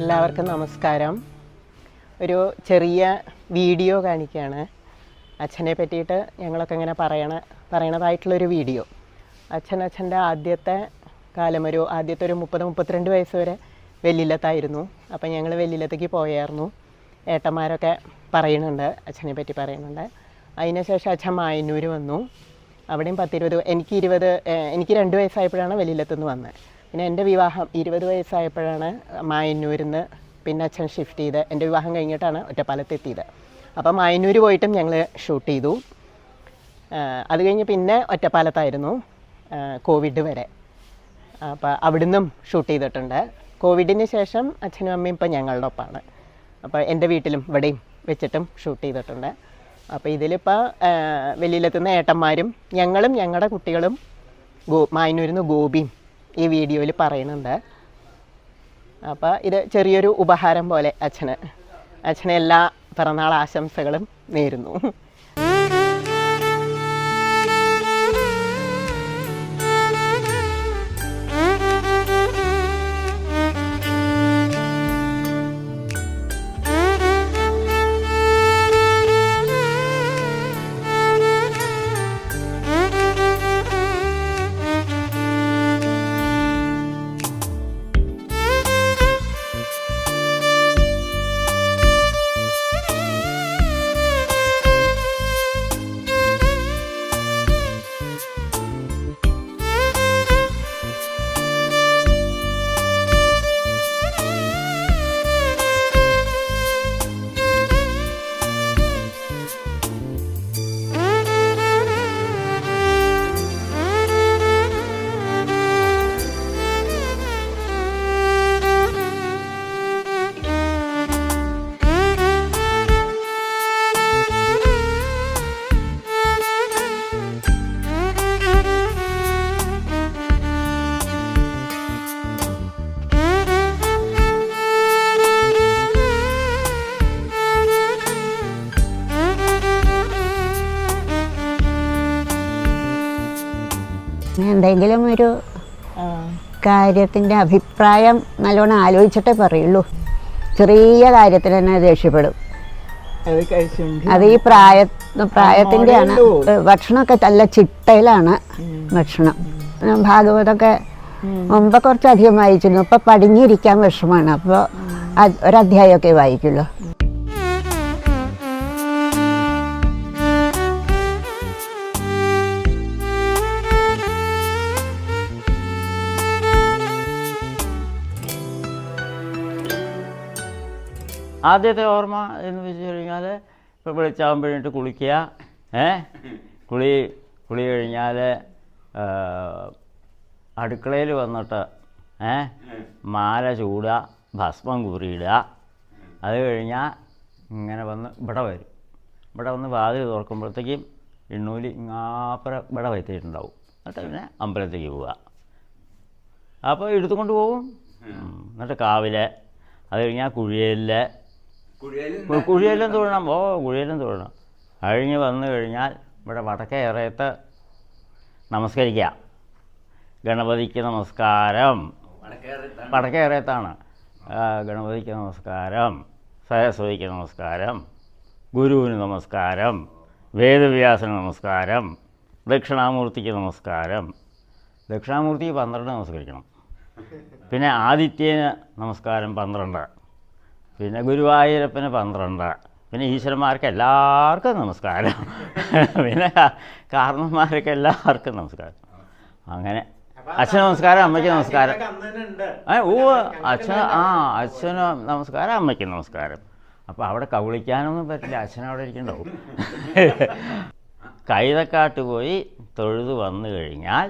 എല്ലാവർക്കും നമസ്കാരം. ഒരു ചെറിയ വീഡിയോ കാണിക്കുകയാണ്. അച്ഛനെ പറ്റിയിട്ട് ഞങ്ങളൊക്കെ ഇങ്ങനെ പറയണതായിട്ടുള്ളൊരു വീഡിയോ. അച്ഛൻ്റെ ആദ്യത്തെ കാലം ആദ്യത്തെ ഒരു 30-32 വയസ്സ് വരെ വെല്ലില്ലത്തായിരുന്നു. അപ്പം ഞങ്ങൾ വെല്ലില്ലത്തേക്ക് പോയായിരുന്നു. ഏട്ടന്മാരൊക്കെ പറയുന്നുണ്ട്, അച്ഛനെ പറ്റി പറയുന്നുണ്ട്. അതിനുശേഷം അച്ഛൻ മായന്നൂർ വന്നു. അവിടെയും 10-20 എനിക്ക് 2 വയസ്സായപ്പോഴാണ് വെല്ലില്ലത്തുനിന്ന് വന്നത്. പിന്നെ എൻ്റെ വിവാഹം 20 വയസ്സായപ്പോഴാണ് മായന്നൂരിൽ നിന്ന് പിന്നെ അച്ഛൻ ഷിഫ്റ്റ് ചെയ്ത് എൻ്റെ വിവാഹം കഴിഞ്ഞിട്ടാണ് ഒറ്റപ്പാലത്തെത്തിയത്. അപ്പം മായന്നൂർ പോയിട്ടും ഞങ്ങൾ ഷൂട്ട് ചെയ്തു. അത് കഴിഞ്ഞ് പിന്നെ ഒറ്റപ്പാലത്തായിരുന്നു കോവിഡ് വരെ. അപ്പോൾ അവിടുന്നും ഷൂട്ട് ചെയ്തിട്ടുണ്ട്. കോവിഡിന് ശേഷം അച്ഛനും അമ്മയും ഇപ്പം ഞങ്ങളുടെ ഒപ്പമാണ്. അപ്പോൾ എൻ്റെ വീട്ടിലും ഇവിടെയും വെച്ചിട്ടും ഷൂട്ട് ചെയ്തിട്ടുണ്ട്. അപ്പോൾ ഇതിലിപ്പോൾ വെളിയിലെത്തുന്ന ഏട്ടന്മാരും ഞങ്ങളും ഞങ്ങളുടെ കുട്ടികളും മായന്നൂരിൽ നിന്ന് ഗോപിയും ഈ വീഡിയോയിൽ പറയുന്നുണ്ട്. അപ്പോൾ ഇത് ചെറിയൊരു ഉപഹാരം പോലെ അച്ഛന് എല്ലാ പിറന്നാൾ ആശംസകളും നേരുന്നു. എന്തെങ്കിലും ഒരു കാര്യത്തിൻ്റെ അഭിപ്രായം നല്ലോണം ആലോചിച്ചിട്ടേ പറയുള്ളൂ. ചെറിയ കാര്യത്തിന് തന്നെ ദേഷ്യപ്പെടും. അത് ഈ പ്രായത്തിൻ്റെയാണ്. ഭക്ഷണമൊക്കെ നല്ല ചിട്ടയിലാണ് ഭക്ഷണം. ഭാഗവതമൊക്കെ മുമ്പ് കുറച്ചധികം വായിച്ചിരുന്നു. ഇപ്പം പടിഞ്ഞിരിക്കാൻ വിഷമമാണ്. അപ്പോൾ ഒരധ്യായമൊക്കെ വായിക്കുള്ളൂ. ആദ്യത്തെ ഓർമ്മ എന്ന് വെച്ച് കഴിഞ്ഞാൽ ഇപ്പോൾ വെളിച്ചാകുമ്പോഴേട്ട് കുളിക്കുക. കുളി കഴിഞ്ഞാൽ അടുക്കളയിൽ വന്നിട്ട് മാല ചൂടുക, ഭസ്മം കുറിയിടുക. അത് കഴിഞ്ഞാൽ ഇങ്ങനെ വന്ന് ഇവിടെ വന്ന് വാതിൽ തുറക്കുമ്പോഴത്തേക്കും എണ്ണൂലി ഇങ്ങാപ്പുറം ഇവിടെ വയ്ത്തിട്ടുണ്ടാവും. എന്നിട്ട് പിന്നെ അമ്പലത്തേക്ക് പോവുക. അപ്പോൾ എടുത്തുകൊണ്ട് പോകും. എന്നിട്ട് കാവിലെ, അത് കഴിഞ്ഞാൽ കുഴിയെല്ലാം തൊഴണം. കുഴിയെല്ലാം തൊഴണം. കഴിഞ്ഞ് വന്നു കഴിഞ്ഞാൽ ഇവിടെ വടക്കേ ഇറയത്ത് നമസ്കരിക്കുക. ഗണപതിക്ക് നമസ്കാരം. വടക്കേ ഇറയത്താണ്. ഗണപതിക്ക് നമസ്കാരം, സരസ്വതിക്ക് നമസ്കാരം, ഗുരുവിന് നമസ്കാരം, വേദവ്യാസന് നമസ്കാരം, ദക്ഷിണാമൂർത്തിക്ക് നമസ്കാരം. ദക്ഷിണാമൂർത്തിക്ക് 12 നമസ്കരിക്കണം. പിന്നെ ആദിത്യന് നമസ്കാരം 12. പിന്നെ ഗുരുവായൂരപ്പന് 12. പിന്നെ ഈശ്വരന്മാർക്ക് എല്ലാവർക്കും നമസ്കാരം. പിന്നെ കാരണന്മാർക്ക് എല്ലാവർക്കും നമസ്കാരം. അങ്ങനെ അച്ഛന് നമസ്കാരം, അമ്മയ്ക്ക് നമസ്കാരം. അച്ഛന് നമസ്കാരം, അമ്മയ്ക്ക് നമസ്കാരം. അപ്പോൾ അവിടെ കവിളിക്കാനൊന്നും പറ്റില്ല. അച്ഛനവിടെ ഇരിക്കണ്ടാവും. കൈതക്കാട്ട് പോയി തൊഴുത് വന്നു കഴിഞ്ഞാൽ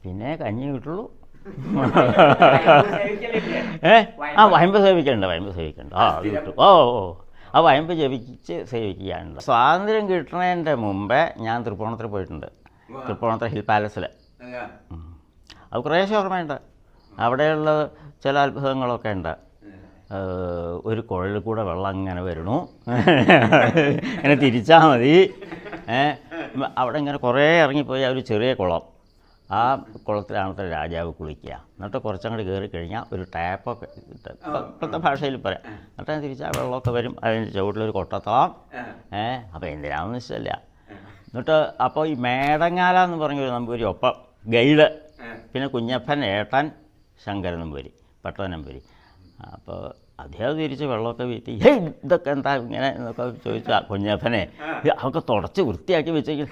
പിന്നെ കഞ്ഞി കിട്ടുള്ളൂ. വയമ്പ് സേവിക്കണ്ട. അത് കിട്ടും. ആ വയമ്പ് ജപിച്ച് സേവിക്കുകയാണല്ലോ. സ്വാതന്ത്ര്യം കിട്ടുന്നതിൻ്റെ മുമ്പേ ഞാൻ തൃപ്പൂണിത്തുറ പോയിട്ടുണ്ട്. തൃപ്പൂണിത്തുറ ഹിൽ പാലസിൽ. അത് കുറേശ്ശെ ഓർമ്മയുണ്ട്. അവിടെയുള്ള ചില അത്ഭുതങ്ങളൊക്കെ ഉണ്ട്. ഒരു കുഴലിൽ കൂടെ വെള്ളം അങ്ങനെ വരണു, ഇങ്ങനെ തിരിച്ചാൽ മതി. അവിടെ ഇങ്ങനെ കുറേ ഇറങ്ങിപ്പോയി ഒരു ചെറിയ കുളം. ആ കുളത്തിലാണ് രാജാവ് കുളിക്കുക. എന്നിട്ട് കുറച്ചങ്ങോട്ട് കയറി കഴിഞ്ഞാൽ ഒരു ടാപ്പൊക്കെ ഇപ്പോഴത്തെ ഭാഷയിൽ പറയാം. എന്നിട്ട് തിരിച്ച് ആ വെള്ളമൊക്കെ വരും, അതിൻ്റെ ചുവട്ടിലൊരു കൊട്ടത്തോളം. അപ്പോൾ എന്തിനാണെന്ന് വെച്ചല്ല. എന്നിട്ട് അപ്പോൾ ഈ മേടങ്ങാല എന്ന് പറഞ്ഞൊരു നമ്പൂരി, ഒപ്പം ഗൈഡ്, പിന്നെ കുഞ്ഞപ്പൻ, ഏട്ടൻ, ശങ്കരൻ നമ്പൂരി, പട്ടവൻ നമ്പൂരി. അപ്പോൾ അദ്ദേഹം തിരിച്ച് വെള്ളമൊക്കെ വീട്ടി, ഇതൊക്കെ എന്താ ഇങ്ങനെ എന്നൊക്കെ ചോദിച്ചാൽ കുഞ്ഞപ്പനെ അതൊക്കെ തുടച്ച് വൃത്തിയാക്കി വെച്ചെങ്കിൽ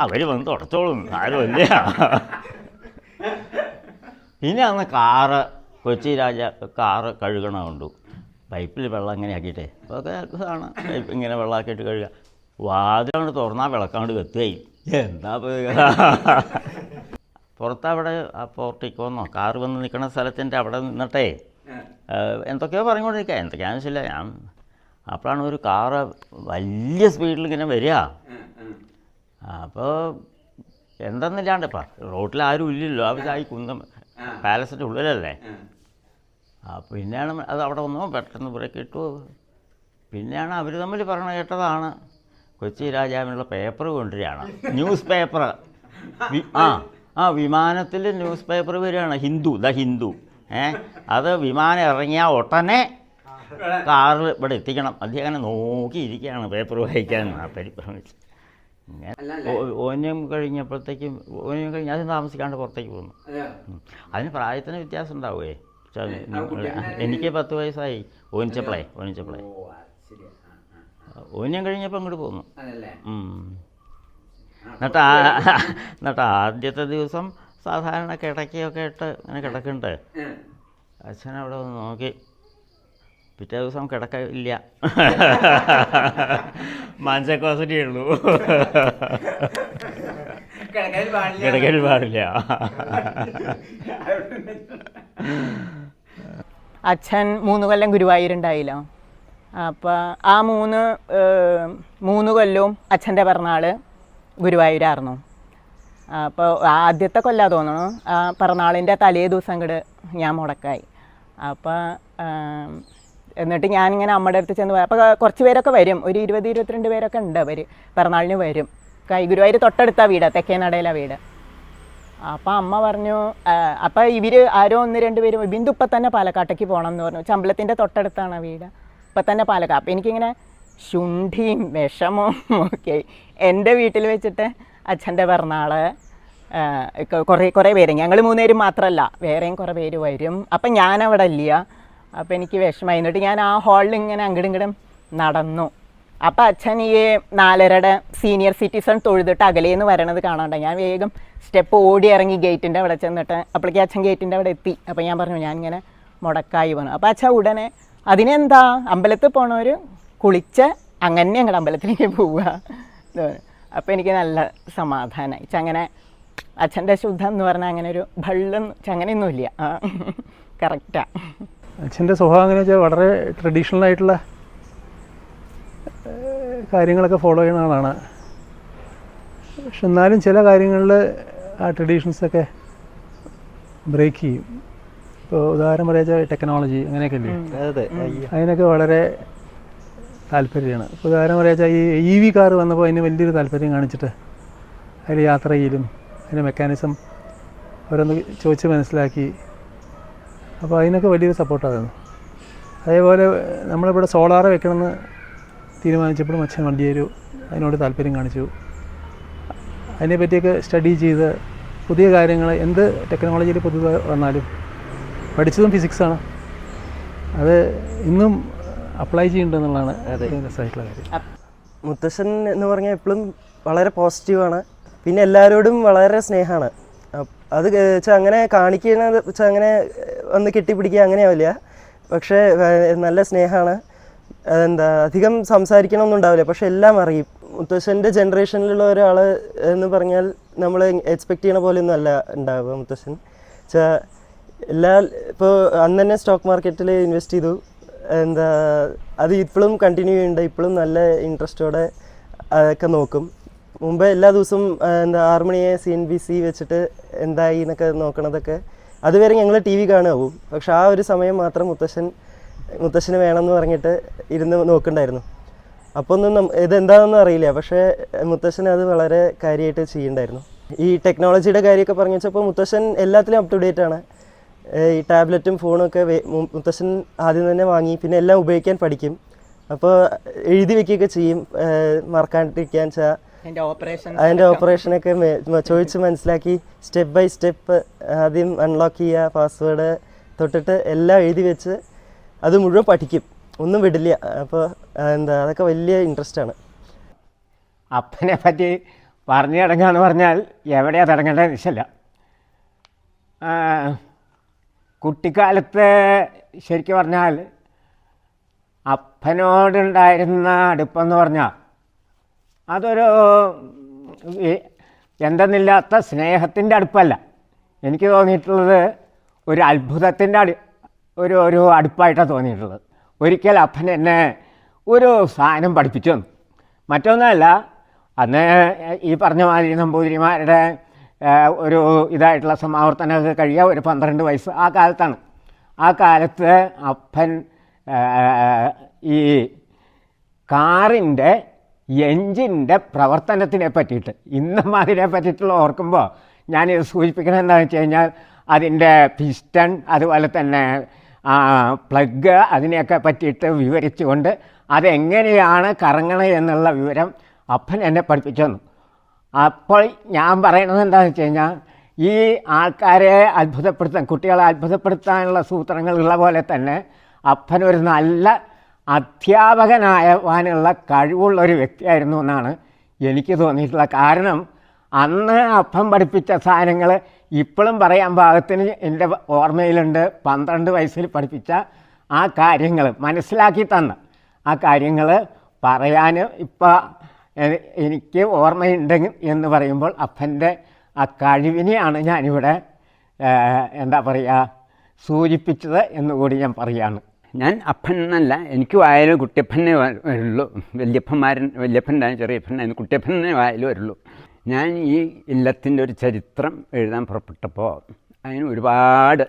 അവർ വന്ന് തുടച്ചോളും, ആരുമില്ല. പിന്നെ അന്ന് കൊച്ചി കാറ് കഴുകണമുണ്ട്. പൈപ്പിൽ വെള്ളം ഇങ്ങനെ ആക്കിയിട്ട്, അതൊക്കെ അത്ഭുതമാണ്. പൈപ്പ് ഇങ്ങനെ വെള്ളമാക്കിയിട്ട് കഴുകുക. വാതിലങ്ങോട്ട് തുറന്നാൽ വിളക്കാണ്ട് കത്തുകയും എന്താ പുറത്തവിടെ ആ പോർട്ടിക്കോന്നോ കാറ് വന്ന് നിൽക്കുന്ന സ്ഥലത്തിൻ്റെ അവിടെ നിന്നിട്ടേ എന്തൊക്കെയോ പറഞ്ഞുകൊണ്ടിരിക്കുക, എന്തൊക്കെയാണെന്ന് വെച്ചില്ല. ഞാൻ അപ്പോഴാണ് ഒരു കാറ് വലിയ സ്പീഡിൽ ഇങ്ങനെ വരിക. അപ്പോൾ എന്തെന്നില്ലാണ്ട് ഇപ്പം റോഡിൽ ആരും ഇല്ലല്ലോ, അവർ ഈ കുന്നം പാലസിൻ്റെ ഉള്ളിലല്ലേ. പിന്നെയാണ് അത് അവിടെ വന്നു പെട്ടെന്ന് ബ്രേക്ക് ഇട്ടു. പിന്നെയാണ് അവർ തമ്മിൽ പറഞ്ഞു കേട്ടതാണ് കൊച്ചി രാജാവിനുള്ള പേപ്പർ കൊണ്ടുവരികയാണ്, ന്യൂസ് പേപ്പർ. വിമാനത്തിൽ ന്യൂസ് പേപ്പർ വരികയാണ്, ഹിന്ദു. അത് വിമാനം ഇറങ്ങിയാൽ ഉടനെ കാറിൽ ഇവിടെ എത്തിക്കണം. അദ്ദേഹം അങ്ങനെ നോക്കിയിരിക്കുകയാണ് പേപ്പർ വായിക്കാൻ. പരിഭ്രമിച്ച് ഇങ്ങനെ ഓന്യം കഴിഞ്ഞപ്പോഴത്തേക്കും അത് താമസിക്കാണ്ട് പുറത്തേക്ക് പോന്നു. അതിന് പ്രായത്തിന് വ്യത്യാസം ഉണ്ടാവുമേ. എനിക്ക് 10 വയസ്സായി ഓനിച്ചപ്പോളേ ഓന്യം കഴിഞ്ഞപ്പോൾ അങ്ങോട്ട് പോന്നു. എന്നിട്ട് ആദ്യത്തെ ദിവസം സാധാരണ കിടക്കയൊക്കെ ഇട്ട് അങ്ങനെ കിടക്കുന്നുണ്ട്. അച്ഛൻ അവിടെ ഒന്ന് നോക്കി. പിറ്റേ ദിവസം കിടക്ക ഇല്ല, മാഞ്ചക്കോസറ്റേ ഉള്ളൂ, കിടക്കൽ പാടില്ല. അച്ഛൻ 3 കൊല്ലം ഗുരുവായൂരുണ്ടായില്ലോ. അപ്പോൾ ആ 3 കൊല്ലവും അച്ഛൻ്റെ പിറന്നാൾ ഗുരുവായൂരായിരുന്നു. അപ്പോൾ ആദ്യത്തെ കൊല്ലാ തോന്നുന്നു, ആ പിറന്നാളിൻ്റെ തലേ ദിവസം കൂടെ ഞാൻ മുടക്കായി. അപ്പോൾ എന്നിട്ട് ഞാനിങ്ങനെ അമ്മയുടെ അടുത്ത് ചെന്ന് പോയി. അപ്പോൾ കുറച്ച് പേരൊക്കെ വരും, ഒരു 20-22 പേരൊക്കെ ഉണ്ട്. അവർ പിറന്നാളിന് വരും. ഗുരുവായൂർ തൊട്ടടുത്ത വീട്, തെക്കേനടയിലെ വീട്. അപ്പോൾ അമ്മ പറഞ്ഞു, അപ്പോൾ ഇവർ ആരോ 1-2 പേര്, ബിന്ദു ഇപ്പം തന്നെ പാലക്കാട്ടേക്ക് പോകണം എന്ന് പറഞ്ഞു. ചമ്പലത്തിൻ്റെ തൊട്ടടുത്താണ് വീട്, ഇപ്പം തന്നെ പാലക്കാട്. അപ്പോൾ എനിക്കിങ്ങനെ ശുണ്ഠിയും വിഷമവും ഒക്കെ. എൻ്റെ വീട്ടിൽ വെച്ചിട്ട് അച്ഛൻ്റെ പിറന്നാൾ കുറേ പേര്, ഞങ്ങൾ 3 പേരും മാത്രമല്ല, വേറെയും കുറേ പേര് വരും. അപ്പം ഞാനവിടെ ഇല്ല. അപ്പോൾ എനിക്ക് വിഷമമായി. എന്നിട്ട് ഞാൻ ആ ഹാളിൽ ഇങ്ങനെ അങ്ങടും നടന്നു. അപ്പോൾ അച്ഛൻ ഈ 4:30 സീനിയർ സിറ്റിസൺ തൊഴുതിട്ട് അകലേന്ന് വരണത് കാണാണ്ട. ഞാൻ വേഗം സ്റ്റെപ്പ് ഓടി ഇറങ്ങി ഗേറ്റിൻ്റെ അവിടെ ചെന്നിട്ട്, അപ്പോഴേക്കും അച്ഛൻ ഗേറ്റിൻ്റെ അവിടെ എത്തി. അപ്പോൾ ഞാൻ പറഞ്ഞു ഞാനിങ്ങനെ മുടക്കായി പോകണം. അപ്പോൾ അച്ഛൻ ഉടനെ അതിനെന്താ അമ്പലത്തിൽ പോണവർ കുളിച്ച് അങ്ങനെ ഞങ്ങളുടെ അമ്പലത്തിലേക്ക് പോവുക. അപ്പോൾ എനിക്ക് നല്ല സമാധാനമായി. അങ്ങനെ അച്ഛൻ്റെ ശുദ്ധം എന്ന് പറഞ്ഞാൽ അങ്ങനെ ഒരു ഭള്ളം അങ്ങനെയൊന്നുമില്ല, കറക്റ്റാണ്. അച്ഛൻ്റെ സ്വഭാവം എങ്ങനെയാ വെച്ചാൽ വളരെ ട്രഡീഷണൽ ആയിട്ടുള്ള കാര്യങ്ങളൊക്കെ ഫോളോ ചെയ്യുന്ന ആളാണ്. പക്ഷെ എന്നാലും ചില കാര്യങ്ങളിൽ ആ ട്രഡീഷൻസൊക്കെ ബ്രേക്ക് ചെയ്യും. ഇപ്പോൾ ഉദാഹരണം പറയാച്ചാൽ ടെക്നോളജി അങ്ങനെയൊക്കെ അല്ലേ, അതിനൊക്കെ വളരെ താല്പര്യമാണ്. ഇപ്പോൾ ഉദാഹരണം പറയാച്ചാൽ ഈ EV കാർ വന്നപ്പോൾ അതിന് വലിയൊരു താല്പര്യം കാണിച്ചിട്ട് അതിൽ യാത്ര ചെയ്യലും അതിൻ്റെ മെക്കാനിസം ഓരോന്ന് ചോദിച്ച് മനസ്സിലാക്കി. അപ്പോൾ അതിനൊക്കെ വലിയൊരു സപ്പോർട്ടായിരുന്നു. അതേപോലെ നമ്മളിവിടെ സോളാർ വെക്കണമെന്ന് തീരുമാനിച്ചപ്പോഴും അച്ഛൻ വണ്ടിയൊരു അതിനോട് താല്പര്യം കാണിച്ചു. അതിനെപ്പറ്റിയൊക്കെ സ്റ്റഡി ചെയ്ത് പുതിയ കാര്യങ്ങൾ എന്ത് ടെക്നോളജിയിൽ പുതുതായി വന്നാലും പഠിച്ചതും ഫിസിക്സാണ്, അത് ഇന്നും അപ്ലൈ ചെയ്യുന്നുണ്ടെന്നുള്ളതാണ് രസമായിട്ടുള്ള കാര്യം. മുത്തശ്ശൻ എന്ന് പറഞ്ഞാൽ എപ്പോഴും വളരെ പോസിറ്റീവാണ്. പിന്നെ എല്ലാവരോടും വളരെ സ്നേഹമാണ്. അത് വെച്ചാൽ അങ്ങനെ കാണിക്കുന്നത് വെച്ചാൽ അങ്ങനെ ഒന്ന് കെട്ടിപ്പിടിക്കുക അങ്ങനെയാവില്ല, പക്ഷേ നല്ല സ്നേഹമാണ്. എന്താ അധികം സംസാരിക്കണമെന്നും ഉണ്ടാവില്ല, പക്ഷെ എല്ലാം അറിയും. മുത്തശ്ശൻ്റെ ജനറേഷനിലുള്ള ഒരാൾ എന്ന് പറഞ്ഞാൽ നമ്മൾ എക്സ്പെക്റ്റ് ചെയ്യണ പോലെയൊന്നും അല്ല ഉണ്ടാവുക മുത്തശ്ശൻ. വെച്ചാൽ ഇപ്പോൾ അന്ന് തന്നെ സ്റ്റോക്ക് മാർക്കറ്റിൽ ഇൻവെസ്റ്റ് ചെയ്തു. എന്താ അത് ഇപ്പോഴും കണ്ടിന്യൂ ചെയ്യുന്നുണ്ട്. ഇപ്പോഴും നല്ല ഇൻട്രസ്റ്റോടെ അതൊക്കെ നോക്കും. മുമ്പ് എല്ലാ ദിവസവും എന്താ 6 മണിയെ CNBC വെച്ചിട്ട് എന്തായി എന്നൊക്കെ നോക്കണതൊക്കെ അതുവരെ ഞങ്ങൾ TV കാണുകയാവും. പക്ഷെ ആ ഒരു സമയം മാത്രം മുത്തശ്ശന് വേണമെന്ന് പറഞ്ഞിട്ട് ഇരുന്ന് നോക്കുന്നുണ്ടായിരുന്നു. അപ്പോൾ ഒന്നും ഇതെന്താണെന്നും അറിയില്ല, പക്ഷേ മുത്തശ്ശന് അത് വളരെ കാര്യമായിട്ട് ചെയ്യുന്നുണ്ടായിരുന്നു. ഈ ടെക്നോളജിയുടെ കാര്യമൊക്കെ പറഞ്ഞു വെച്ചപ്പോൾ മുത്തശ്ശൻ എല്ലാത്തിലും അപ് ടു ഡേറ്റ് ആണ്. ഈ ടാബ്ലറ്റും ഫോണും ഒക്കെ മുത്തശ്ശൻ ആദ്യം തന്നെ വാങ്ങി, പിന്നെ എല്ലാം ഉപയോഗിക്കാൻ പഠിക്കും. അപ്പോൾ എഴുതി വെക്കുകയൊക്കെ ചെയ്യും മറക്കാണ്ടിരിക്കാൻ വെച്ചാൽ. അതിൻ്റെ ഓപ്പറേഷനൊക്കെ ചോദിച്ച് മനസ്സിലാക്കി സ്റ്റെപ്പ് ബൈ സ്റ്റെപ്പ് ആദ്യം അൺലോക്ക് ചെയ്യുക, പാസ്വേഡ് തൊട്ടിട്ട് എല്ലാം എഴുതി വെച്ച് അത് മുഴുവൻ പഠിക്കും, ഒന്നും വിടില്ല. അപ്പോൾ അതൊക്കെ വലിയ ഇൻട്രസ്റ്റ് ആണ്. അപ്പനെ പറ്റി പറഞ്ഞു തുടങ്ങുകയെന്ന് പറഞ്ഞാൽ എവിടെയാണ് തുടങ്ങേണ്ടതെന്ന് വെച്ചല്ല. കുട്ടിക്കാലത്ത് ശരിക്കും പറഞ്ഞാൽ അപ്പനോടുണ്ടായിരുന്ന അടുപ്പമെന്ന് പറഞ്ഞാൽ അതൊരു എന്തെന്നില്ലാത്ത സ്നേഹത്തിൻ്റെ അടുപ്പല്ല. എനിക്ക് തോന്നിയിട്ടുള്ളത് ഒരു അത്ഭുതത്തിൻ്റെ ഒരു അടുപ്പായിട്ടാണ് തോന്നിയിട്ടുള്ളത്. ഒരിക്കൽ അപ്പൻ എന്നെ ഒരു സാധനം പഠിപ്പിച്ചു തന്നു. മറ്റൊന്നുമല്ല, അന്ന് ഈ പറഞ്ഞ മാതിരി നമ്പൂതിരിമാരുടെ ഒരു ഇതായിട്ടുള്ള സമാവർത്തനമൊക്കെ കഴിയുക ഒരു 12 വയസ്സ് ആ കാലത്താണ്. ആ കാലത്ത് അപ്പൻ ഈ കാറിൻ്റെ എൻജിൻ്റെ പ്രവർത്തനത്തിനെ പറ്റിയിട്ട് ഇന്നും അതിനെ പറ്റിയിട്ടുള്ള ഓർക്കുമ്പോൾ ഞാനിത് സൂചിപ്പിക്കുന്നത് എന്താണെന്ന് വെച്ച് കഴിഞ്ഞാൽ അതിൻ്റെ പിസ്റ്റൺ അതുപോലെ തന്നെ പ്ലഗ് അതിനെയൊക്കെ പറ്റിയിട്ട് വിവരിച്ചുകൊണ്ട് അതെങ്ങനെയാണ് കറങ്ങണത് എന്നുള്ള വിവരം അപ്പൻ എന്നെ പഠിപ്പിച്ചു തന്നു. അപ്പോൾ ഞാൻ പറയണത് എന്താണെന്ന് വെച്ച് കഴിഞ്ഞാൽ ഈ ആൾക്കാരെ അത്ഭുതപ്പെടുത്താൻ, കുട്ടികളെ അത്ഭുതപ്പെടുത്താനുള്ള സൂത്രങ്ങളുള്ള പോലെ തന്നെ അപ്പനൊരു നല്ല അധ്യാപകനായവാനുള്ള കഴിവുള്ളൊരു വ്യക്തിയായിരുന്നു എന്നാണ് എനിക്ക് തോന്നിയിട്ടുള്ളത്. കാരണം അന്ന് അപ്പൻ പഠിപ്പിച്ച സാധനങ്ങൾ ഇപ്പോഴും പറയാൻ പാകത്തിന് എൻ്റെ ഓർമ്മയിലുണ്ട്. 12 വയസ്സിൽ പഠിപ്പിച്ച ആ കാര്യങ്ങൾ മനസ്സിലാക്കി തന്ന ആ കാര്യങ്ങൾ പറയാൻ ഇപ്പോൾ എനിക്ക് ഓർമ്മയുണ്ടെങ്കിൽ എന്ന് പറയുമ്പോൾ അപ്പൻ്റെ ആ കഴിവിനെയാണ് ഞാനിവിടെ എന്താ പറയുക സൂചിപ്പിച്ചത് എന്നുകൂടി ഞാൻ പറയുകയാണ്. ഞാൻ അപ്പൻ എന്നല്ല, എനിക്ക് വായാലും കുട്ടിയപ്പനെ വരുള്ളൂ. വല്യപ്പനായ ചെറിയപ്പനായിരുന്നു, കുട്ടിയപ്പനെ വായാലും വരുള്ളൂ. ഞാൻ ഈ ഇല്ലത്തിൻ്റെ ഒരു ചരിത്രം എഴുതാൻ പുറപ്പെട്ടപ്പോൾ അതിന് ഒരുപാട്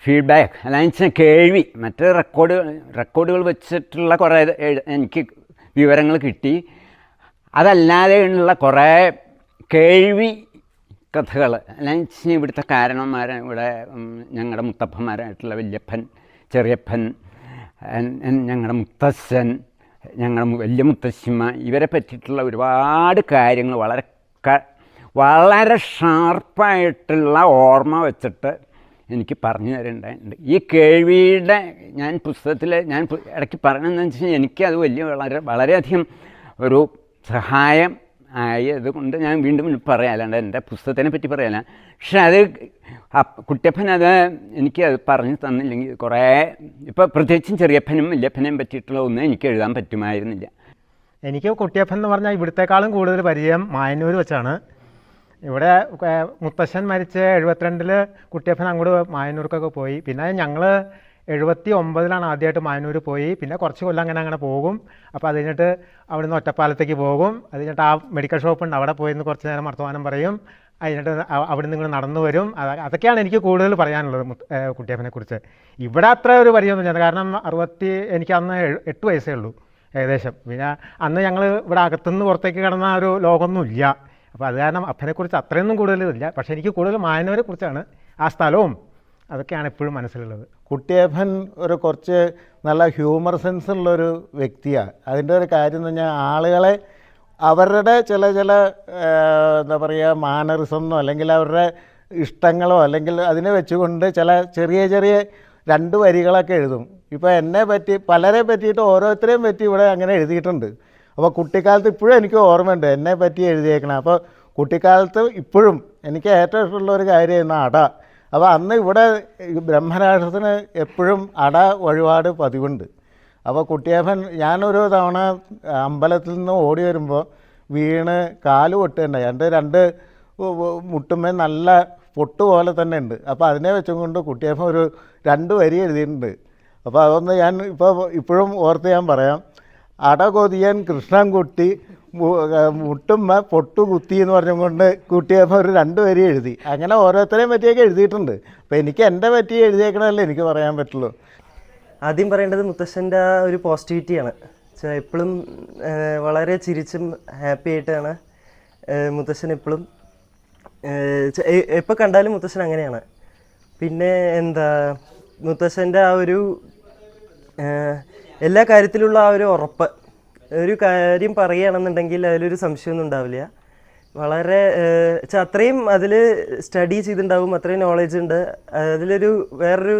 ഫീഡ്ബാക്ക്, അല്ലാതെ കേൾവി, മറ്റേ റെക്കോർഡുകൾ വെച്ചിട്ടുള്ള കുറേ എനിക്ക് വിവരങ്ങൾ കിട്ടി. അതല്ലാതെയുള്ള കുറേ കേൾവി കഥകൾ, അല്ലെങ്കിൽ ഇവിടുത്തെ കാരണന്മാർ, ഇവിടെ ഞങ്ങളുടെ മുത്തപ്പന്മാരായിട്ടുള്ള വല്യപ്പൻ, ചെറിയപ്പൻ, ഞങ്ങളുടെ മുത്തശ്ശൻ, ഞങ്ങളുടെ വലിയ മുത്തശ്ശിമ്മ, ഇവരെ പറ്റിയിട്ടുള്ള ഒരുപാട് കാര്യങ്ങൾ വളരെ ഷാർപ്പായിട്ടുള്ള ഓർമ്മ വെച്ചിട്ട് എനിക്ക് പറഞ്ഞു തരേണ്ടതുണ്ട്. ഈ കേൾവിയുടെ ഞാൻ പുസ്തകത്തിൽ ഞാൻ ഇടയ്ക്ക് പറയണമെന്ന് വെച്ചാൽ എനിക്കത് വളരെയധികം ഒരു സഹായം ആയതുകൊണ്ട് ഞാൻ വീണ്ടും പറയാല്ലാണ്ട് എൻ്റെ പുസ്തകത്തിനെ പറ്റി പറയാല്ല. പക്ഷെ അത് കുട്ടിയപ്പൻ എനിക്ക് അത് പറഞ്ഞു തന്നില്ലെങ്കിൽ കുറേ ഇപ്പോൾ പ്രത്യേകിച്ചും ചെറിയപ്പനും വല്യപ്പനെയും പറ്റിയിട്ടുള്ള ഒന്നും എനിക്ക് എഴുതാൻ പറ്റുമായിരുന്നില്ല. എനിക്ക് കുട്ടിയപ്പൻ എന്ന് പറഞ്ഞാൽ ഇവിടത്തേക്കാളും കൂടുതൽ പരിചയം മായന്നൂർ വെച്ചാണ്. ഇവിടെ മുത്തശ്ശൻ മരിച്ച് 72-ൽ കുട്ടിയപ്പൻ അങ്ങോട്ട് മായന്നൂർക്കൊക്കെ പോയി. പിന്നെ ഞങ്ങൾ 79-ലാണ് ആദ്യമായിട്ട് മായന്നൂർ പോയി. പിന്നെ കുറച്ച് കൊല്ലം അങ്ങനെ പോകും. അപ്പോൾ അത് കഴിഞ്ഞിട്ട് അവിടുന്ന് ഒറ്റപ്പാലത്തേക്ക് പോകും. അത് കഴിഞ്ഞിട്ട് ആ മെഡിക്കൽ ഷോപ്പുണ്ട്, അവിടെ പോയിരുന്ന് കുറച്ച് നേരം വർത്തമാനം പറയും. അതിനിട്ട് അവിടുന്ന് ഇങ്ങനെ നടന്നു വരും. അതൊക്കെയാണ് എനിക്ക് കൂടുതൽ പറയാനുള്ളത് കുട്ടിയപ്പനെക്കുറിച്ച്. ഇവിടെ അത്ര ഒരു പരിചയമൊന്നുമില്ല, കാരണം എനിക്ക് അന്ന് 8 വയസ്സേ ഉള്ളൂ ഏകദേശം. പിന്നെ അന്ന് ഞങ്ങൾ ഇവിടെ അകത്തുനിന്ന് പുറത്തേക്ക് കിടന്ന ഒരു ലോകമൊന്നുമില്ല. അപ്പോൾ അത് കാരണം അപ്പനെക്കുറിച്ച് അത്രയൊന്നും കൂടുതലില്ല. പക്ഷേ എനിക്ക് കൂടുതൽ മായന്നൂരെ കുറിച്ചാണ്, ആ സ്ഥലവും അതൊക്കെയാണ് എപ്പോഴും മനസ്സിലുള്ളത്. കുട്ടിയപ്പൻ കുറച്ച് നല്ല ഹ്യൂമർ സെൻസ് ഉള്ളൊരു വ്യക്തിയാണ്. അതിൻ്റെ ഒരു കാര്യം എന്ന് പറഞ്ഞാൽ ആളുകളെ അവരുടെ ചില എന്താ പറയുക മാനറിസമോ അല്ലെങ്കിൽ അവരുടെ ഇഷ്ടങ്ങളോ അല്ലെങ്കിൽ അതിനെ വെച്ചുകൊണ്ട് ചില ചെറിയ 2 വരികളൊക്കെ എഴുതും. ഇപ്പോൾ എന്നെ പറ്റി പലരെ പറ്റിയിട്ട് ഓരോരുത്തരെയും പറ്റി ഇവിടെ അങ്ങനെ എഴുതിയിട്ടുണ്ട്. അപ്പോൾ കുട്ടിക്കാലത്ത് ഇപ്പോഴും എനിക്ക് ഓർമ്മയുണ്ട് എന്നെ പറ്റി എഴുതിയേക്കണം. അപ്പോൾ കുട്ടിക്കാലത്ത് ഇപ്പോഴും എനിക്ക് ഏറ്റവും ഇഷ്ടമുള്ള ഒരു കാര്യമായിരുന്നു അട. അപ്പോൾ അന്ന് ഇവിടെ ബ്രഹ്മരാക്ഷസന് എപ്പോഴും അട വഴിപാട് പതിവുണ്ട്. അപ്പോൾ കുട്ടിയപ്പൻ ഞാനൊരു തവണ അമ്പലത്തിൽ നിന്ന് ഓടി വരുമ്പോൾ വീണ് കാല് പൊട്ടുണ്ടായി. എൻ്റെ 2 മുട്ടുമ്മേ നല്ല പൊട്ട് പോലെ തന്നെ ഉണ്ട്. അപ്പോൾ അതിനെ വെച്ചുകൊണ്ട് കുട്ടിയപ്പൻ ഒരു 2 വരി എഴുതിയിട്ടുണ്ട്. അപ്പോൾ അതൊന്ന് ഞാൻ ഇപ്പോഴും ഓർത്ത് ഞാൻ പറയാം. അട കൊതിയൻ കൃഷ്ണൻകുട്ടി മുട്ടുമ്മ പൊട്ടു കുത്തി എന്ന് പറഞ്ഞുകൊണ്ട് കുട്ടിയപ്പോൾ ഒരു 2 വരി എഴുതി. അങ്ങനെ ഓരോരുത്തരെയും പറ്റിയൊക്കെ എഴുതിയിട്ടുണ്ട്. അപ്പോൾ എനിക്ക് എൻ്റെ പറ്റി എഴുതിയേക്കണമല്ലേ എനിക്ക് പറയാൻ പറ്റുള്ളൂ. ആദ്യം പറയേണ്ടത് മുത്തശ്ശൻ്റെ ആ ഒരു പോസിറ്റിവിറ്റിയാണ്. എപ്പോഴും വളരെ ചിരിച്ചും ഹാപ്പി ആയിട്ടാണ് മുത്തശ്ശൻ എപ്പോഴും എപ്പോൾ കണ്ടാലും മുത്തശ്ശൻ അങ്ങനെയാണ്. പിന്നെ എന്താ മുത്തശ്ശൻ്റെ ആ ഒരു എല്ലാ കാര്യത്തിലുള്ള ആ ഒരു ഉറപ്പ്, ഒരു കാര്യം പറയുകയാണെന്നുണ്ടെങ്കിൽ അതിലൊരു സംശയമൊന്നും ഉണ്ടാവില്ല. വളരെ അത്രയും അതിൽ സ്റ്റഡി ചെയ്തിട്ടുണ്ടാവും, അത്രയും നോളജ് ഉണ്ട്. അതിലൊരു വേറൊരു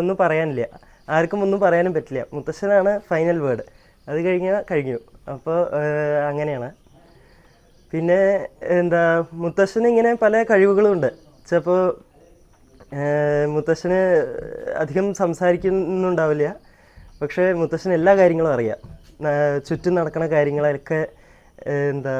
ഒന്നും പറയാനില്ല, ആർക്കും ഒന്നും പറയാനും പറ്റില്ല. മുത്തശ്ശനാണ് ഫൈനൽ വേർഡ്, അത് കഴിഞ്ഞു. അപ്പോൾ അങ്ങനെയാണ്. പിന്നെ എന്താ മുത്തശ്ശന് ഇങ്ങനെ പല കഴിവുകളുമുണ്ട്. ചിലപ്പോൾ മുത്തശ്ശന് അധികം സംസാരിക്കുന്നുണ്ടാവില്ല, പക്ഷേ മുത്തശ്ശന് എല്ലാ കാര്യങ്ങളും അറിയാം. ചുറ്റും നടക്കുന്ന കാര്യങ്ങളൊക്കെ എന്താ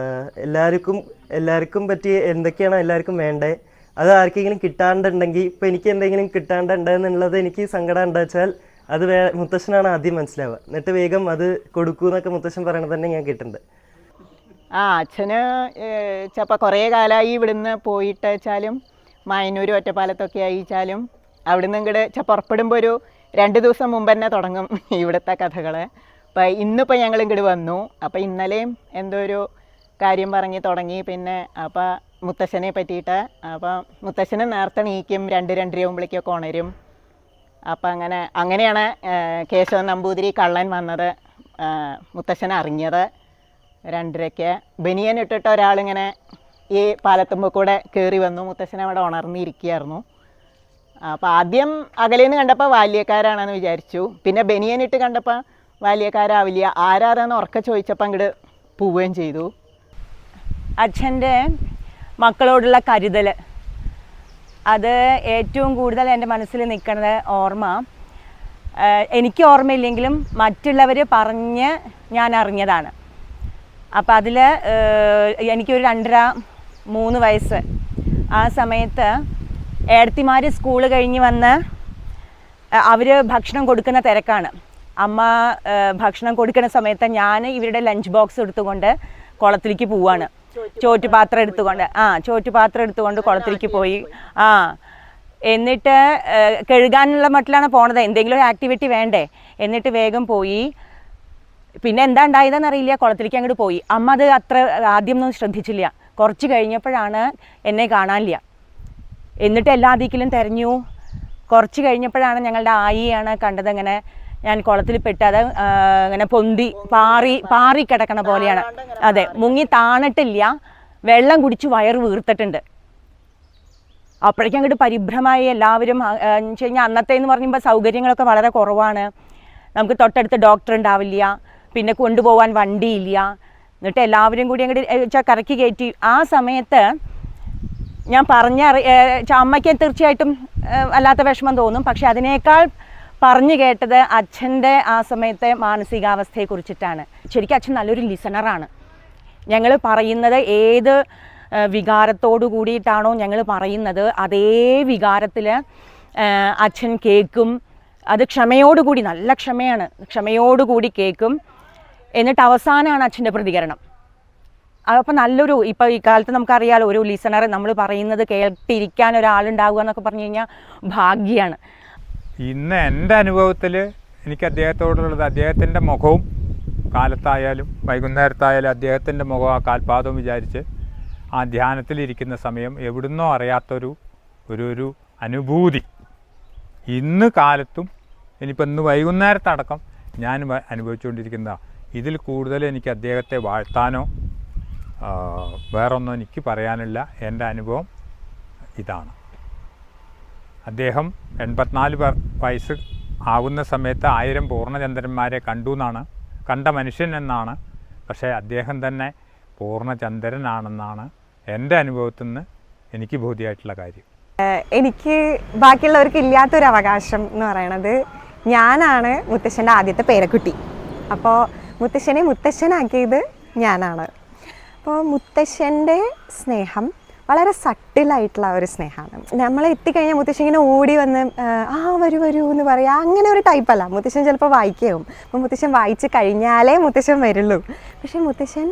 എല്ലാവർക്കും പറ്റി എന്തൊക്കെയാണ് എല്ലാവർക്കും വേണ്ടത്, അത് ആർക്കെങ്കിലും കിട്ടാണ്ടുണ്ടെങ്കിൽ, ഇപ്പോൾ എനിക്ക് എന്തെങ്കിലും കിട്ടാണ്ടുണ്ടെന്നുള്ളത് എനിക്ക് സങ്കടം ഉണ്ടാച്ചാൽ അത് മുത്തശ്ശനാണ് ആദ്യം മനസ്സിലാവുക. എന്നിട്ട് വേഗം അത് കൊടുക്കൂ എന്നൊക്കെ മുത്തശ്ശൻ പറയണത് തന്നെ ഞാൻ കേട്ടിട്ടുണ്ട്. അച്ഛന് ചിലപ്പോൾ കുറേ കാലമായി ഇവിടുന്ന് പോയിട്ട് വെച്ചാലും മായന്നൂർ ഒറ്റപ്പാലത്തൊക്കെ അയച്ചാലും അവിടുന്ന് ഇങ്ങോട്ട് പുറപ്പെടുമ്പോൾ ഒരു 2 ദിവസം മുമ്പ് തന്നെ തുടങ്ങും ഇവിടുത്തെ കഥകൾ. അപ്പോൾ ഇന്നിപ്പോൾ ഞങ്ങൾ ഇങ്ങോട്ട് വന്നു. അപ്പോൾ ഇന്നലെയും എന്തോ ഒരു കാര്യം പറഞ്ഞ് തുടങ്ങി. പിന്നെ അപ്പോൾ മുത്തശ്ശനെ പറ്റിയിട്ട്, അപ്പോൾ മുത്തശ്ശന് നേരത്തെ നീക്കും, 2-2:30 ആകുമ്പോഴേക്കൊക്കെ ഉണരും. അപ്പം അങ്ങനെയാണ് കേശവൻ നമ്പൂതിരി കള്ളൻ വന്നത് മുത്തശ്ശൻ അറിഞ്ഞത്. 2:30 ബനിയൻ ഇട്ടിട്ട് ഒരാളിങ്ങനെ ഈ പാലത്തുമ്പോൾ കൂടെ കയറി വന്നു. മുത്തശ്ശൻ അവിടെ ഉണർന്നിരിക്കുകയായിരുന്നു. അപ്പോൾ ആദ്യം അകലേന്ന് കണ്ടപ്പോൾ ബാല്യക്കാരാണെന്ന് വിചാരിച്ചു. പിന്നെ ബനിയനിട്ട് കണ്ടപ്പോൾ ബാല്യക്കാരാവില്ല, ആരാതാന്ന് ഉറക്ക ചോദിച്ചപ്പോൾ അങ്ങോട്ട് പോവുകയും ചെയ്തു. അച്ഛൻ്റെ മക്കളോടുള്ള കരുതൽ, അത് ഏറ്റവും കൂടുതൽ എൻ്റെ മനസ്സിൽ നിൽക്കുന്നത് ഓർമ്മ. എനിക്ക് ഓർമ്മയില്ലെങ്കിലും മറ്റുള്ളവർ പറഞ്ഞ് ഞാൻ അറിഞ്ഞതാണ്. അപ്പം അതിൽ എനിക്കൊരു 2.5-3 വയസ്സ് ആ സമയത്ത് ഏടത്തിമാർ സ്കൂൾ കഴിഞ്ഞ് വന്ന് അവർ ഭക്ഷണം കൊടുക്കുന്ന തിരക്കാണ്. അമ്മ ഭക്ഷണം കൊടുക്കുന്ന സമയത്ത് ഞാൻ ഇവരുടെ ലഞ്ച് ബോക്സ് എടുത്തുകൊണ്ട് കുളത്തിലേക്ക് പോവാണ്. ചോറ്റുപാത്രം എടുത്തുകൊണ്ട് കുളത്തിലേക്ക് പോയി. എന്നിട്ട് കഴുകാനുള്ള മട്ടിലാണ് പോണത്, എന്തെങ്കിലും ഒരു ആക്ടിവിറ്റി വേണ്ടേ. എന്നിട്ട് വേഗം പോയി. പിന്നെ എന്താ ഉണ്ടായതെന്നറിയില്ല, കുളത്തിലേക്ക് അങ്ങോട്ട് പോയി. അമ്മ അത് അത്ര ആദ്യമൊന്നും ശ്രദ്ധിച്ചില്ല. കുറച്ച് കഴിഞ്ഞപ്പോഴാണ് എന്നെ കാണാനില്ല. എന്നിട്ട് എല്ലാ ദിക്കിലും തിരഞ്ഞു. കുറച്ച് കഴിഞ്ഞപ്പോഴാണ് ഞങ്ങളുടെ ആയിയാണ് കണ്ടത്. ഇങ്ങനെ ഞാൻ കുളത്തിൽ പെട്ട് അത് ഇങ്ങനെ പൊന്തി പാറി കിടക്കണ പോലെയാണ്. അതെ, മുങ്ങി താണിട്ടില്ല, വെള്ളം കുടിച്ച് വയറ് വീർത്തിട്ടുണ്ട്. അപ്പോഴേക്കും അങ്ങോട്ട് പരിഭ്രമായി എല്ലാവരും. വെച്ച് കഴിഞ്ഞാൽ അന്നത്തെ എന്ന് പറയുമ്പോൾ സൗകര്യങ്ങളൊക്കെ വളരെ കുറവാണ്. നമുക്ക് തൊട്ടടുത്ത് ഡോക്ടർ ഉണ്ടാവില്ല, പിന്നെ കൊണ്ടുപോകാൻ വണ്ടിയില്ല. എന്നിട്ട് എല്ലാവരും കൂടി അങ്ങോട്ട് കരക്കി കയറ്റി. ആ സമയത്ത് ഞാൻ അമ്മയ്ക്ക് തീർച്ചയായിട്ടും വല്ലാത്ത വിഷമം തോന്നും. പക്ഷെ അതിനേക്കാൾ പറഞ്ഞു കേട്ടത് അച്ഛൻ്റെ ആ സമയത്തെ മാനസികാവസ്ഥയെക്കുറിച്ചിട്ടാണ്. ശരിക്കും അച്ഛൻ നല്ലൊരു ലിസണറാണ്. ഞങ്ങൾ പറയുന്നത് ഏത് വികാരത്തോടു കൂടിയിട്ടാണോ ഞങ്ങൾ പറയുന്നത്, അതേ വികാരത്തിൽ അച്ഛൻ കേൾക്കും. അത് ക്ഷമയോടുകൂടി, നല്ല ക്ഷമയോടുകൂടി കേൾക്കും. എന്നിട്ട് അവസാനമാണ് അച്ഛൻ്റെ പ്രതികരണം. അപ്പോൾ നല്ലൊരു, ഇപ്പോൾ ഈ കാലത്ത് നമുക്കറിയാലോ, ഒരു ലിസണർ നമ്മൾ പറയുന്നത് കേട്ടിരിക്കാൻ ഒരാളുണ്ടാവുക എന്നൊക്കെ പറഞ്ഞു കഴിഞ്ഞാൽ ഭാഗ്യമാണ്. ഇന്ന് എൻ്റെ അനുഭവത്തിൽ എനിക്ക് അദ്ദേഹത്തോടുള്ളത്, അദ്ദേഹത്തിൻ്റെ മുഖവും കാലത്തായാലും വൈകുന്നേരത്തായാലും അദ്ദേഹത്തിൻ്റെ മുഖവും ആ കാൽപാദവും വിചാരിച്ച് ആ ധ്യാനത്തിലിരിക്കുന്ന സമയം എവിടുന്നോ അറിയാത്തൊരു ഒരു അനുഭൂതി ഇന്ന് കാലത്തും ഇനിയിപ്പോൾ ഇന്ന് വൈകുന്നേരത്തടക്കം ഞാൻ അനുഭവിച്ചുകൊണ്ടിരിക്കുന്നതാണ്. ഇതിൽ കൂടുതൽ എനിക്ക് അദ്ദേഹത്തെ വാഴ്ത്താനോ വേറൊന്നും എനിക്ക് പറയാനില്ല. എൻ്റെ അനുഭവം ഇതാണ്. അദ്ദേഹം 84 വയസ്സ് ആകുന്ന സമയത്ത് 1000 പൂർണ്ണചന്ദ്രന്മാരെ കണ്ട മനുഷ്യൻ എന്നാണ്. പക്ഷേ അദ്ദേഹം തന്നെ പൂർണ്ണചന്ദ്രനാണെന്നാണ് എൻ്റെ അനുഭവത്തിൽ നിന്ന് എനിക്ക് ബോധ്യമായിട്ടുള്ള കാര്യം. എനിക്ക് ബാക്കിയുള്ളവർക്ക് ഇല്ലാത്തൊരു അവകാശം എന്ന് പറയണത്, ഞാനാണ് മുത്തശ്ശൻ്റെ ആദ്യത്തെ പേരക്കുട്ടി. അപ്പോൾ മുത്തശ്ശനെ മുത്തശ്ശനാക്കിയത് ഞാനാണ്. അപ്പോൾ മുത്തശ്ശൻ്റെ സ്നേഹം വളരെ സട്ടിലായിട്ടുള്ള ഒരു സ്നേഹമാണ്. നമ്മൾ എത്തിക്കഴിഞ്ഞാൽ മുത്തശ്ശൻ ഇങ്ങനെ ഓടി വന്ന് വരൂ എന്ന് പറയുക, അങ്ങനെ ഒരു ടൈപ്പല്ല. മുത്തശ്ശൻ ചിലപ്പോൾ വായിക്കും. അപ്പോൾ മുത്തശ്ശൻ വായിച്ച് കഴിഞ്ഞാലേ മുത്തശ്ശൻ വരുള്ളൂ. പക്ഷേ മുത്തശ്ശൻ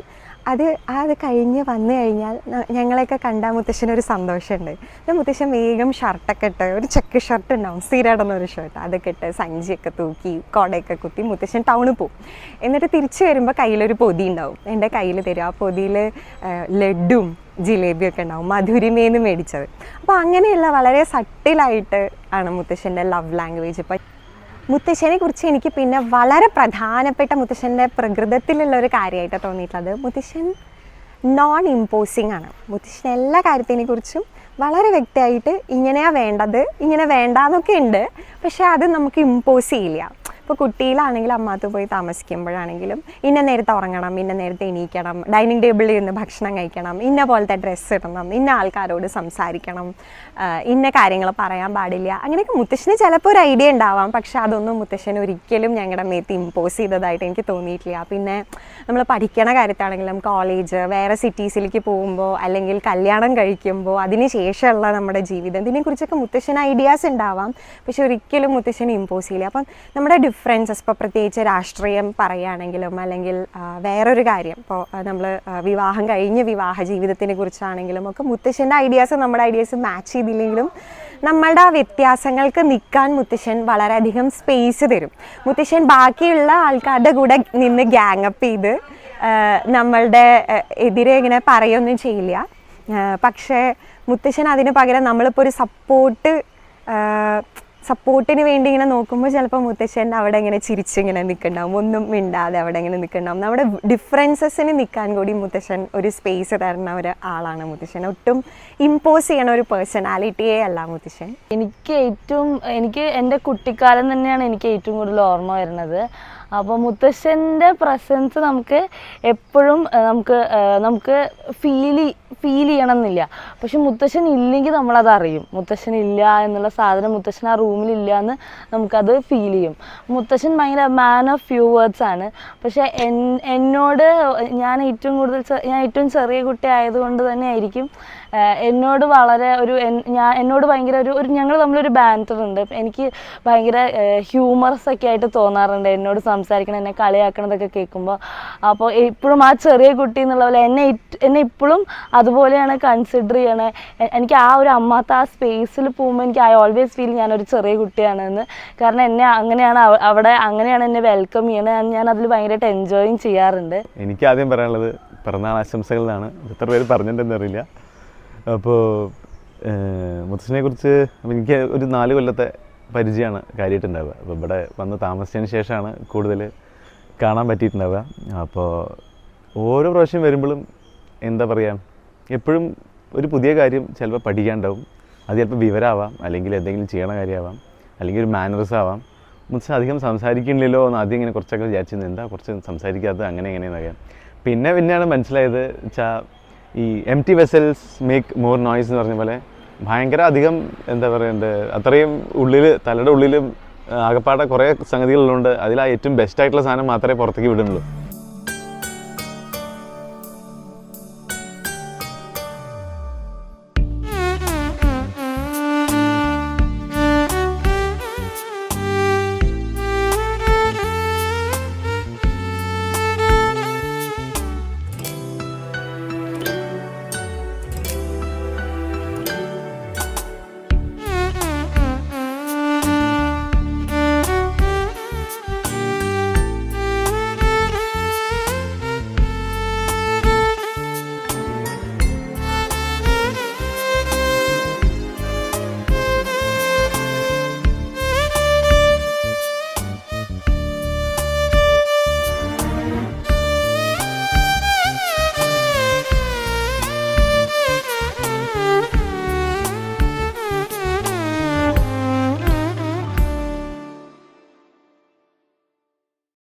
അത് കഴിഞ്ഞ് വന്നു കഴിഞ്ഞാൽ ഞങ്ങളെയൊക്കെ കണ്ടാൽ മുത്തശ്ശനൊരു സന്തോഷമുണ്ട്. അപ്പോൾ മുത്തശ്ശൻ വേഗം ഷർട്ടൊക്കെ ഇട്ട്, ഒരു ചെക്ക് ഷർട്ട് ഉണ്ടാവും, സ്ഥിരമായിടുന്നൊരു ഷർട്ട്, അതൊക്കെ ഇട്ട് സഞ്ചിയൊക്കെ തൂക്കി കുടയൊക്കെ കുത്തി മുത്തശ്ശൻ ടൗണിൽ പോവും. എന്നിട്ട് തിരിച്ചു വരുമ്പോൾ കയ്യിലൊരു പൊതി ഉണ്ടാവും, എൻ്റെ കയ്യിൽ തരും. ആ പൊതിയിൽ ലഡ്ഡും ജിലേബിയൊക്കെ ഉണ്ടാവും, മധുരിമേന്ന് മേടിച്ചത്. അപ്പോൾ അങ്ങനെയുള്ള വളരെ സട്ടിലായിട്ട് ആണ് മുത്തശ്ശൻ്റെ ലവ് ലാംഗ്വേജ്. ഇപ്പം മുത്തശ്ശനെ കുറിച്ച് എനിക്ക് പിന്നെ വളരെ പ്രധാനപ്പെട്ട മുത്തശ്ശൻ്റെ പ്രകൃതത്തിലുള്ള ഒരു കാര്യമായിട്ട് തോന്നിയിട്ടുള്ളത്, മുത്തശ്ശൻ നോൺ ഇമ്പോസിങ് ആണ്. മുത്തശ്ശൻ എല്ലാ കാര്യത്തിനെ കുറിച്ചും വളരെ വ്യക്തമായിട്ട് ഇങ്ങനെയാണ് വേണ്ടത്, ഇങ്ങനെ വേണ്ടാന്നൊക്കെ ഉണ്ട്, പക്ഷേ അത് നമുക്ക് ഇമ്പോസ് ചെയ്യില്ല. ഇപ്പോൾ കുട്ടിയിലാണെങ്കിലും അമ്മാത്ത് പോയി താമസിക്കുമ്പോഴാണെങ്കിലും ഇന്ന നേരത്തെ ഉറങ്ങണം, ഇന്ന നേരത്തെ എണീക്കണം, ഡൈനിങ് ടേബിളിൽ ഇരുന്ന് ഭക്ഷണം കഴിക്കണം, ഇന്ന പോലത്തെ ഡ്രസ്സ് ഇടണം, ഇന്ന ആൾക്കാരോട് സംസാരിക്കണം, ഇന്ന കാര്യങ്ങൾ പറയാൻ പാടില്ല. അങ്ങനെയൊക്കെ മുത്തശ്ശന് ചിലപ്പോൾ ഒരു ഐഡിയ ഉണ്ടാവാം, പക്ഷെ അതൊന്നും മുത്തശ്ശൻ ഒരിക്കലും ഞങ്ങളുടെ മേത്ത് ഇമ്പോസ് ചെയ്തതായിട്ട് എനിക്ക് തോന്നിയിട്ടില്ല. പിന്നെ നമ്മൾ പഠിക്കണ കാര്യത്താണെങ്കിലും കോളേജ്, വേറെ സിറ്റീസിലേക്ക് പോകുമ്പോൾ അല്ലെങ്കിൽ കല്യാണം കഴിക്കുമ്പോൾ അതിന് ശേഷമുള്ള നമ്മുടെ ജീവിതം, ഇതിനെക്കുറിച്ചൊക്കെ മുത്തശ്ശന് ഐഡിയാസ് ഉണ്ടാവാം, പക്ഷെ ഒരിക്കലും മുത്തശ്ശന് ഇമ്പോസ് ചെയ്യില്ല. അപ്പം നമ്മുടെ ഡിഫറൻസസ്, ഇപ്പോൾ പ്രത്യേകിച്ച് രാഷ്ട്രീയം പറയുകയാണെങ്കിലും അല്ലെങ്കിൽ വേറൊരു കാര്യം, ഇപ്പോൾ നമ്മൾ വിവാഹം കഴിഞ്ഞ് വിവാഹ ജീവിതത്തിനെ കുറിച്ചാണെങ്കിലും ഒക്കെ മുത്തശ്ശൻ്റെ ഐഡിയാസ് നമ്മുടെ ഐഡിയാസ് മാച്ച് ചെയ്തില്ലെങ്കിലും നമ്മളുടെ ആ വ്യത്യാസങ്ങൾക്ക് നിൽക്കാൻ മുത്തശ്ശൻ വളരെയധികം സ്പേസ് തരും. മുത്തശ്ശൻ ബാക്കിയുള്ള ആൾക്കാരുടെ കൂടെ നിന്ന് ഗ്യാങ്ങപ്പ് ചെയ്ത് നമ്മളുടെ എതിരെ ഇങ്ങനെ പറയുകയൊന്നും ചെയ്യില്ല. പക്ഷേ മുത്തശ്ശൻ അതിന് പകരം നമ്മളിപ്പോൾ ഒരു സപ്പോർട്ടിന് വേണ്ടി ഇങ്ങനെ നോക്കുമ്പോൾ ചിലപ്പോൾ മുത്തശ്ശൻ അവിടെ ഇങ്ങനെ ചിരിച്ചിങ്ങനെ നിൽക്കുന്നുണ്ടാവും, ഒന്നും മിണ്ടാതെ അവിടെ ഇങ്ങനെ നിൽക്കുന്നുണ്ടാവും. നമ്മുടെ ഡിഫറൻസസിന് നിൽക്കാൻ കൂടി മുത്തശ്ശൻ ഒരു സ്പേസ് തരുന്ന ഒരു ആളാണ് മുത്തശ്ശൻ. ഒട്ടും ഇമ്പോസ് ചെയ്യണ ഒരു പേഴ്സണാലിറ്റിയേ അല്ല മുത്തശ്ശൻ. എനിക്ക് എൻ്റെ കുട്ടിക്കാലം തന്നെയാണ് എനിക്ക് ഏറ്റവും കൂടുതൽ ഓർമ്മ വരുന്നത്. അപ്പോൾ മുത്തശ്ശൻ്റെ പ്രസൻസ് നമുക്ക് എപ്പോഴും നമുക്ക് ഫീൽ ചെയ്യണം എന്നില്ല, പക്ഷെ മുത്തശ്ശൻ ഇല്ലെങ്കിൽ നമ്മളത് അറിയും. മുത്തശ്ശൻ ഇല്ല എന്നുള്ള സാധനം, മുത്തശ്ശൻ ആ റൂമിലില്ല എന്ന് നമുക്കത് ഫീൽ ചെയ്യും. മുത്തശ്ശൻ ഭയങ്കര മാൻ ഓഫ് ഫ്യൂ വേർഡ്സ് ആണ്. പക്ഷെ എന്നോട് ഞാൻ ഏറ്റവും ചെറിയ കുട്ടി ആയതുകൊണ്ട് തന്നെ ആയിരിക്കും എന്നോട് വളരെ എന്നോട് ഭയങ്കര ഒരു ഞങ്ങൾ തമ്മിലൊരു ബാൻറ്റർ ഉണ്ട്. എനിക്ക് ഭയങ്കര ഹ്യൂമറസ് ഒക്കെ ആയിട്ട് തോന്നാറുണ്ട് എന്നോട് സംസാരിക്കണം, എന്നെ കളിയാക്കണതൊക്കെ കേൾക്കുമ്പോൾ. അപ്പോൾ ഇപ്പോഴും ആ ചെറിയ കുട്ടി എന്നുള്ള പോലെ എന്നെ ഇപ്പോഴും അതുപോലെയാണ് കൺസിഡർ ചെയ്യണേ. എനിക്ക് ആ ഒരു അമ്മാത്ത ആ സ്പേസിൽ പോകുമ്പോൾ എനിക്ക് ഐ ഓൾവേസ് ഫീൽ ഞാനൊരു ചെറിയ കുട്ടിയാണെന്ന്. കാരണം എന്നെ അങ്ങനെയാണ് എന്നെ വെൽക്കം ചെയ്യണത്. ഞാൻ അതിൽ ഭയങ്കരമായിട്ട് എൻജോയും ചെയ്യാറുണ്ട്. എനിക്ക് ആദ്യം പറയാനുള്ളത് പിറന്നാൾ ആശംസകളിലാണ്. എത്ര പേര് പറഞ്ഞിട്ടുണ്ടെന്നറിയില്ല. അപ്പോൾ മുത്തശ്ശനെ കുറിച്ച് എനിക്ക് ഒരു 4 കൊല്ലത്തെ പരിചയമാണ് കാര്യമായിട്ടുണ്ടാവുക. അപ്പോൾ ഇവിടെ വന്ന് താമസിച്ചതിന് ശേഷമാണ് കൂടുതൽ കാണാൻ പറ്റിയിട്ടുണ്ടാവുക. അപ്പോൾ ഓരോ പ്രാവശ്യം വരുമ്പോഴും എന്താ പറയുക, എപ്പോഴും ഒരു പുതിയ കാര്യം ചിലപ്പോൾ പഠിക്കാനുണ്ടാവും. അത് ചിലപ്പോൾ വിവരമാവാം, അല്ലെങ്കിൽ എന്തെങ്കിലും ചെയ്യണ കാര്യമാവാം, അല്ലെങ്കിൽ ഒരു മാനറിസം ആവാം. മുത്തശ്ശൻ അധികം സംസാരിക്കുന്നില്ലല്ലോ എന്ന് ആദ്യം ഇങ്ങനെ കുറച്ചൊക്കെ വിചാരിച്ചിരുന്നു, എന്താ കുറച്ച് സംസാരിക്കാത്തത് അങ്ങനെ എങ്ങനെയെന്നൊക്കെ. പിന്നെയാണ് മനസ്സിലായത് വെച്ചാൽ ഈ empty vessels make more noise എന്ന് പറഞ്ഞ പോലെ ഭയങ്കര അധികം എന്താ പറയണ്ടത്, അത്രയും തലയുടെ ഉള്ളിൽ ആകപ്പാടെ കുറേ സംഗതികളുള്ളതുകൊണ്ട് അതിൽ ആ ഏറ്റവും ബെസ്റ്റായിട്ടുള്ള സാധനം മാത്രമേ പുറത്തേക്ക് വിടുന്നുള്ളൂ.